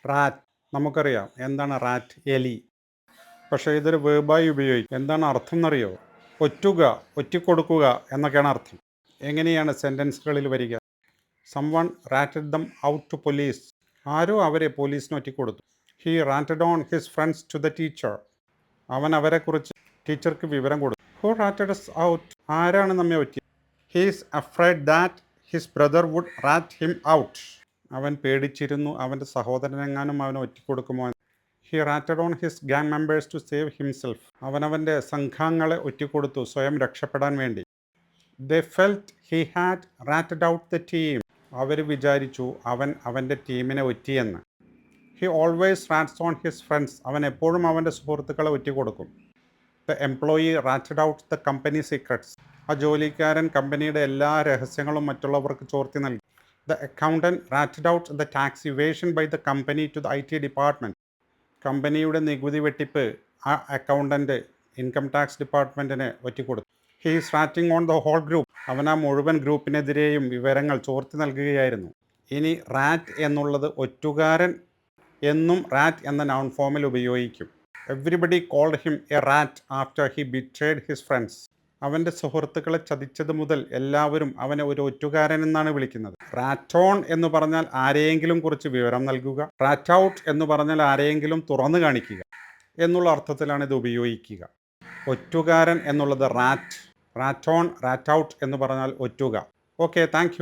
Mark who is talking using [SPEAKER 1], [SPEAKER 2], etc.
[SPEAKER 1] Rat നമുക്കറിയാം എന്താണ് rat, എലി. പക്ഷേ ഇതൊരു വേർബായി ഉപയോഗിക്കും. എന്താണ് അർത്ഥം എന്നറിയോ? ഒറ്റുക, ഒറ്റിക്കൊടുക്കുക എന്നൊക്കെയാണ് അർത്ഥം. എങ്ങനെയാണ് സെൻറ്റൻസുകളിൽ വരിക? Someone ratted them out to police. ആരോ അവരെ പോലീസിന് ഒറ്റിക്കൊടുത്തു. He ratted on his friends to the teacher. അവൻ അവരെക്കുറിച്ച് ടീച്ചർക്ക് വിവരം കൊടുത്തു. Who ratted us out? ആരാണ് നമ്മെ ഒറ്റി? He is afraid that his brother would rat him out. അവൻ പേടിച്ചിരുന്നു അവൻ്റെ സഹോദരനെങ്ങാനും അവനെ ഒറ്റിക്കൊടുക്കുമോ എന്ന്. He ratted on his gang members to save himself. അവനവൻ്റെ സംഘാംഗങ്ങളെ ഒറ്റിക്കൊടുത്തു സ്വയം രക്ഷപ്പെടാൻ വേണ്ടി. They felt he had റാറ്റഡ് out the team. അവർ വിചാരിച്ചു അവൻ അവൻ്റെ ടീമിനെ ഒറ്റിയെന്ന്. He always rats on his friends. അവൻ എപ്പോഴും അവൻ്റെ സുഹൃത്തുക്കളെ ഒറ്റിക്കൊടുക്കും. The employee ratted out the company secrets. ആ ജോലിക്കാരൻ കമ്പനിയുടെ എല്ലാ രഹസ്യങ്ങളും മറ്റുള്ളവർക്ക് ചോർത്തി നൽകി. The accountant ratted out the tax evasion by the company to the IT department. കമ്പനിയുടെ നികുതി വെട്ടിപ്പ് ആ അക്കൗണ്ടൻറ്റ് ഇൻകം ടാക്സ് ഡിപ്പാർട്ട്മെൻറ്റിനെ ഒറ്റിക്കൊടുത്തു. He is ratting on the whole group. അവൻ ആ മുഴുവൻ ഗ്രൂപ്പിനെതിരെയും വിവരങ്ങൾ ചോർത്തി നൽകുകയായിരുന്നു. ഇനി റാറ്റ് എന്നുള്ളത് ഒറ്റുകാരൻ എന്നും റാറ്റ് എന്ന നൗൺ ഫോമിൽ ഉപയോഗിക്കും. Everybody called him a rat after he betrayed his friends. അവൻ്റെ സുഹൃത്തുക്കളെ ചതിച്ചത് മുതൽ എല്ലാവരും അവനെ ഒരു ഒറ്റുകാരൻ എന്നാണ് വിളിക്കുന്നത്. റാറ്റോൺ എന്ന് പറഞ്ഞാൽ ആരെയെങ്കിലും കുറിച്ച് വിവരം നൽകുക. റാറ്റ് ഔട്ട് എന്ന് പറഞ്ഞാൽ ആരെയെങ്കിലും തുറന്നു കാണിക്കുക എന്നുള്ള അർത്ഥത്തിലാണ് ഇത് ഉപയോഗിക്കുക. ഒറ്റുകാരൻ എന്നുള്ളത് റാറ്റ്, റാറ്റോൺ, റാറ്റ് ഔട്ട് എന്ന് പറഞ്ഞാൽ ഒറ്റുക. Okay, thank you.